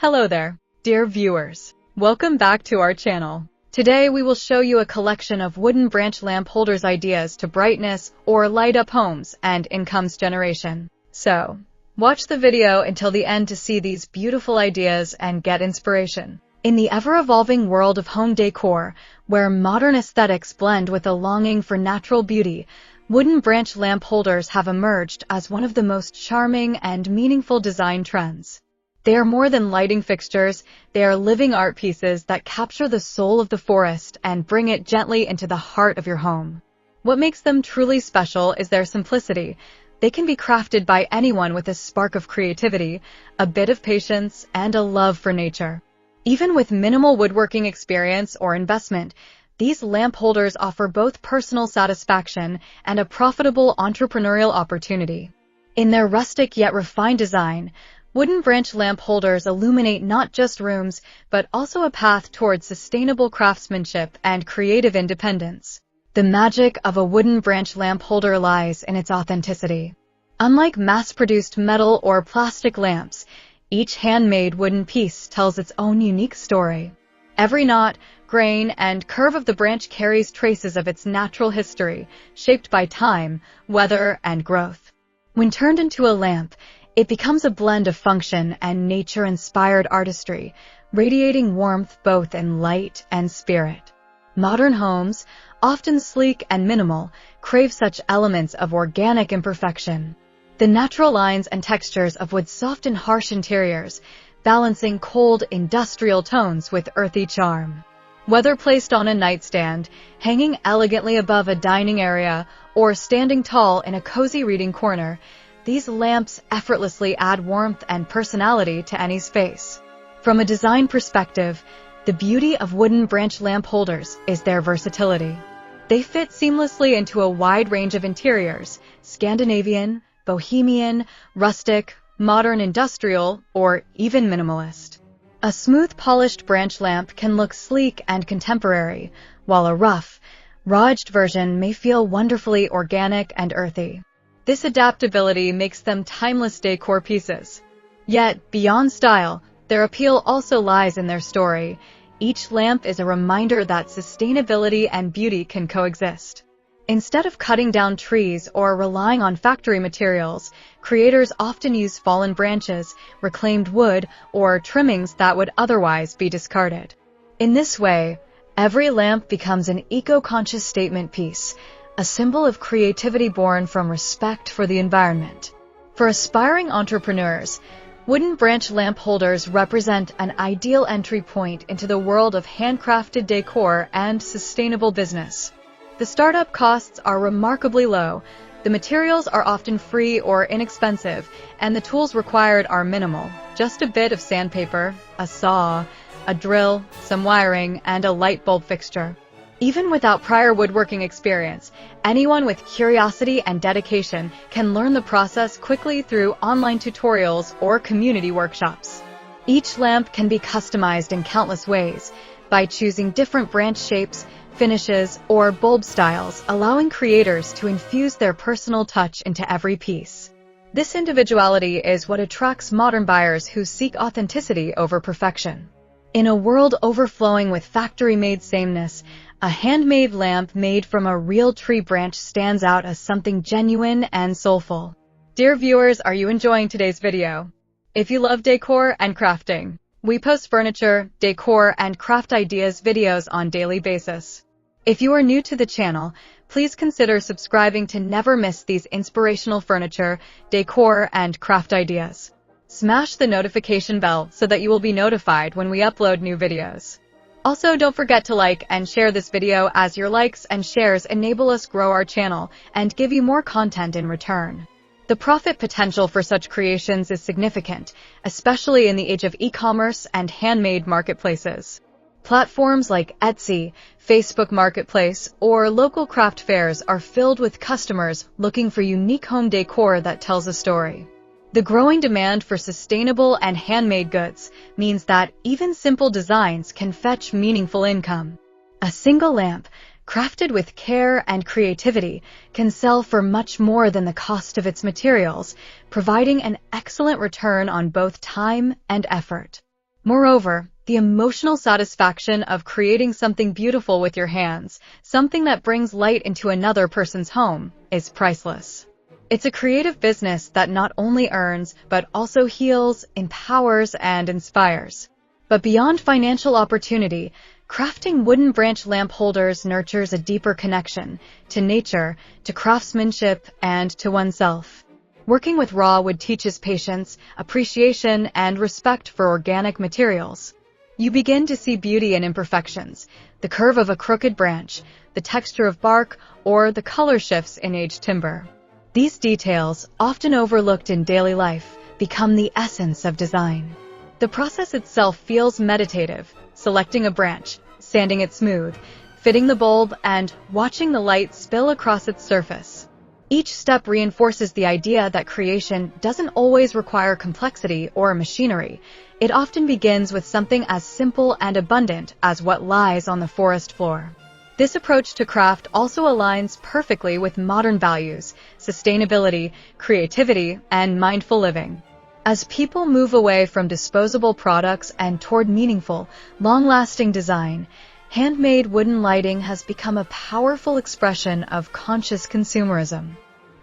Hello there, dear viewers. Welcome back to our channel. Today we will show you a collection of wooden branch lamp holders ideas to brightness or light up homes and incomes generation. So, watch the video until the end to see these beautiful ideas and get inspiration. In the ever-evolving world of home decor, where modern aesthetics blend with a longing for natural beauty, wooden branch lamp holders have emerged as one of the most charming and meaningful design trends. They are more than lighting fixtures, they are living art pieces that capture the soul of the forest and bring it gently into the heart of your home. What makes them truly special is their simplicity. They can be crafted by anyone with a spark of creativity, a bit of patience, and a love for nature. Even with minimal woodworking experience or investment, these lamp holders offer both personal satisfaction and a profitable entrepreneurial opportunity. In their rustic yet refined design, wooden branch lamp holders illuminate not just rooms, but also a path towards sustainable craftsmanship and creative independence. The magic of a wooden branch lamp holder lies in its authenticity. Unlike mass-produced metal or plastic lamps, each handmade wooden piece tells its own unique story. Every knot, grain, and curve of the branch carries traces of its natural history, shaped by time, weather, and growth. When turned into a lamp, it becomes a blend of function and nature-inspired artistry, radiating warmth both in light and spirit. Modern homes, often sleek and minimal, crave such elements of organic imperfection. The natural lines and textures of wood's soft and harsh interiors, balancing cold, industrial tones with earthy charm. Whether placed on a nightstand, hanging elegantly above a dining area, or standing tall in a cozy reading corner, these lamps effortlessly add warmth and personality to any space. From a design perspective, the beauty of wooden branch lamp holders is their versatility. They fit seamlessly into a wide range of interiors: Scandinavian, bohemian, rustic, modern industrial, or even minimalist. A smooth polished branch lamp can look sleek and contemporary, while a rough, raw-edged version may feel wonderfully organic and earthy. This adaptability makes them timeless decor pieces. Yet, beyond style, their appeal also lies in their story. Each lamp is a reminder that sustainability and beauty can coexist. Instead of cutting down trees or relying on factory materials, creators often use fallen branches, reclaimed wood, or trimmings that would otherwise be discarded. In this way, every lamp becomes an eco-conscious statement piece, a symbol of creativity born from respect for the environment. For aspiring entrepreneurs, wooden branch lamp holders represent an ideal entry point into the world of handcrafted decor and sustainable business. The startup costs are remarkably low, the materials are often free or inexpensive, and the tools required are minimal: just a bit of sandpaper, a saw, a drill, some wiring, and a light bulb fixture. Even without prior woodworking experience, anyone with curiosity and dedication can learn the process quickly through online tutorials or community workshops. Each lamp can be customized in countless ways by choosing different branch shapes, finishes, or bulb styles, allowing creators to infuse their personal touch into every piece. This individuality is what attracts modern buyers who seek authenticity over perfection. In a world overflowing with factory-made sameness, a handmade lamp made from a real tree branch stands out as something genuine and soulful. Dear viewers, are you enjoying today's video? If you love decor and crafting, we post furniture, decor, and craft ideas videos on a daily basis. If you are new to the channel, please consider subscribing to never miss these inspirational furniture, decor, and craft ideas. Smash the notification bell so that you will be notified when we upload new videos. Also, don't forget to like and share this video, as your likes and shares enable us grow our channel and give you more content in return. The profit potential for such creations is significant, especially in the age of e-commerce and handmade marketplaces. Platforms like Etsy, Facebook Marketplace, or local craft fairs are filled with customers looking for unique home decor that tells a story. The growing demand for sustainable and handmade goods means that even simple designs can fetch meaningful income. A single lamp, crafted with care and creativity, can sell for much more than the cost of its materials, providing an excellent return on both time and effort. Moreover, the emotional satisfaction of creating something beautiful with your hands, something that brings light into another person's home, is priceless. It's a creative business that not only earns, but also heals, empowers, and inspires. But beyond financial opportunity, crafting wooden branch lamp holders nurtures a deeper connection to nature, to craftsmanship, and to oneself. Working with raw wood teaches patience, appreciation, and respect for organic materials. You begin to see beauty in imperfections, the curve of a crooked branch, the texture of bark, or the color shifts in aged timber. These details, often overlooked in daily life, become the essence of design. The process itself feels meditative, selecting a branch, sanding it smooth, fitting the bulb, and watching the light spill across its surface. Each step reinforces the idea that creation doesn't always require complexity or machinery. It often begins with something as simple and abundant as what lies on the forest floor. This approach to craft also aligns perfectly with modern values, sustainability, creativity, and mindful living. As people move away from disposable products and toward meaningful, long-lasting design, handmade wooden lighting has become a powerful expression of conscious consumerism.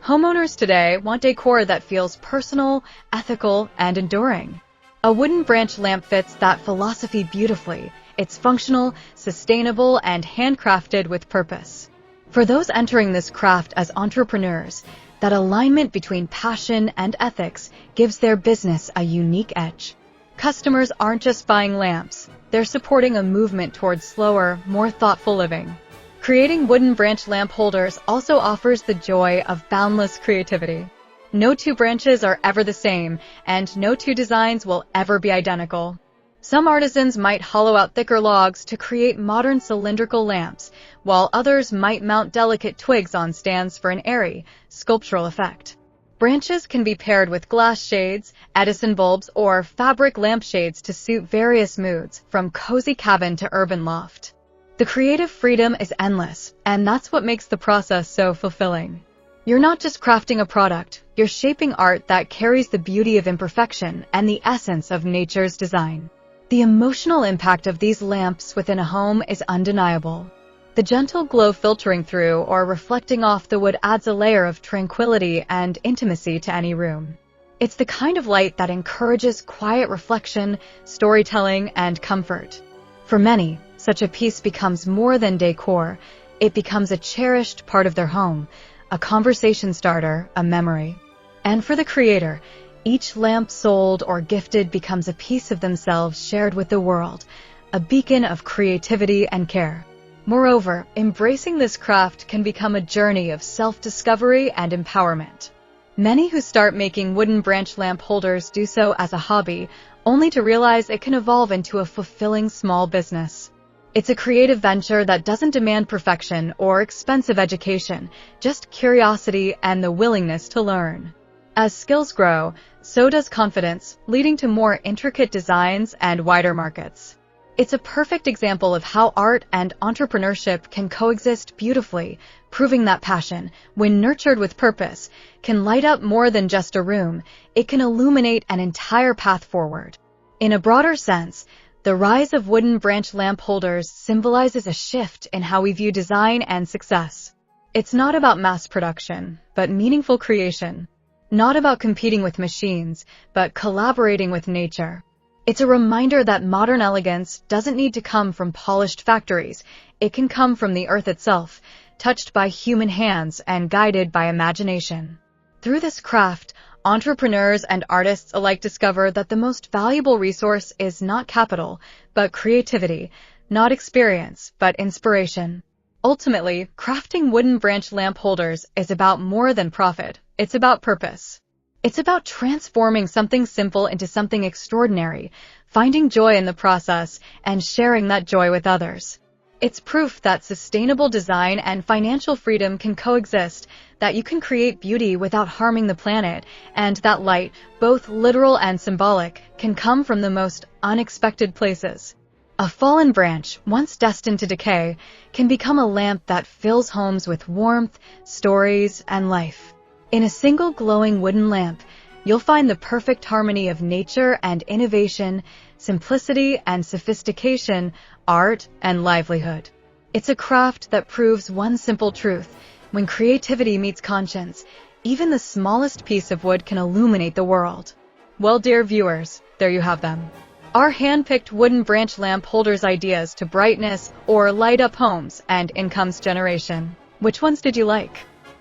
Homeowners today want decor that feels personal, ethical, and enduring. A wooden branch lamp fits that philosophy beautifully. It's functional, sustainable, and handcrafted with purpose. For those entering this craft as entrepreneurs, that alignment between passion and ethics gives their business a unique edge. Customers aren't just buying lamps, they're supporting a movement towards slower, more thoughtful living. Creating wooden branch lamp holders also offers the joy of boundless creativity. No two branches are ever the same, and no two designs will ever be identical. Some artisans might hollow out thicker logs to create modern cylindrical lamps, while others might mount delicate twigs on stands for an airy, sculptural effect. Branches can be paired with glass shades, Edison bulbs, or fabric lampshades to suit various moods, from cozy cabin to urban loft. The creative freedom is endless, and that's what makes the process so fulfilling. You're not just crafting a product, you're shaping art that carries the beauty of imperfection and the essence of nature's design. The emotional impact of these lamps within a home is undeniable. The gentle glow filtering through or reflecting off the wood adds a layer of tranquility and intimacy to any room. It's the kind of light that encourages quiet reflection, storytelling, and comfort. For many, such a piece becomes more than decor. It becomes a cherished part of their home, a conversation starter, a memory. And for the creator, each lamp sold or gifted becomes a piece of themselves shared with the world, a beacon of creativity and care. Moreover, embracing this craft can become a journey of self-discovery and empowerment. Many who start making wooden branch lamp holders do so as a hobby, only to realize it can evolve into a fulfilling small business. It's a creative venture that doesn't demand perfection or expensive education, just curiosity and the willingness to learn. As skills grow, so does confidence, leading to more intricate designs and wider markets. It's a perfect example of how art and entrepreneurship can coexist beautifully, proving that passion, when nurtured with purpose, can light up more than just a room. It can illuminate an entire path forward. In a broader sense, the rise of wooden branch lamp holders symbolizes a shift in how we view design and success. It's not about mass production, but meaningful creation. Not about competing with machines, but collaborating with nature. It's a reminder that modern elegance doesn't need to come from polished factories. It can come from the earth itself, touched by human hands and guided by imagination. Through this craft, entrepreneurs and artists alike discover that the most valuable resource is not capital, but creativity, not experience, but inspiration. Ultimately, crafting wooden branch lamp holders is about more than profit. It's about purpose. It's about transforming something simple into something extraordinary, finding joy in the process, and sharing that joy with others. It's proof that sustainable design and financial freedom can coexist, that you can create beauty without harming the planet, and that light, both literal and symbolic, can come from the most unexpected places. A fallen branch, once destined to decay, can become a lamp that fills homes with warmth, stories, and life. In a single glowing wooden lamp, You'll find the perfect harmony of nature and innovation, simplicity and sophistication, art and livelihood. It's a craft that proves one simple truth: when creativity meets conscience, even the smallest piece of wood can illuminate the world. Well, dear viewers, there you have them. Our hand-picked wooden branch lamp holders ideas to brightness or light up homes and income's generation. Which ones did you like?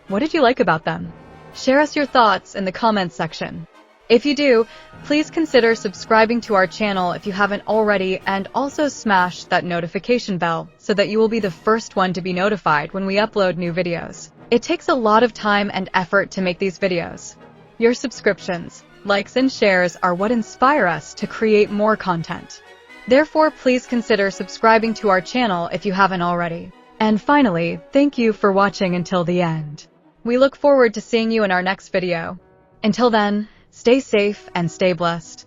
What did you like about them? Share us your thoughts in the comments section. If you do, please consider subscribing to our channel if you haven't already, and also smash that notification bell so that you will be the first one to be notified when we upload new videos. It takes a lot of time and effort to make these videos. Your subscriptions, likes and shares are what inspire us to create more content. Therefore, please consider subscribing to our channel if you haven't already. And finally, thank you for watching until the end. We look forward to seeing you in our next video. Until then, stay safe and stay blessed.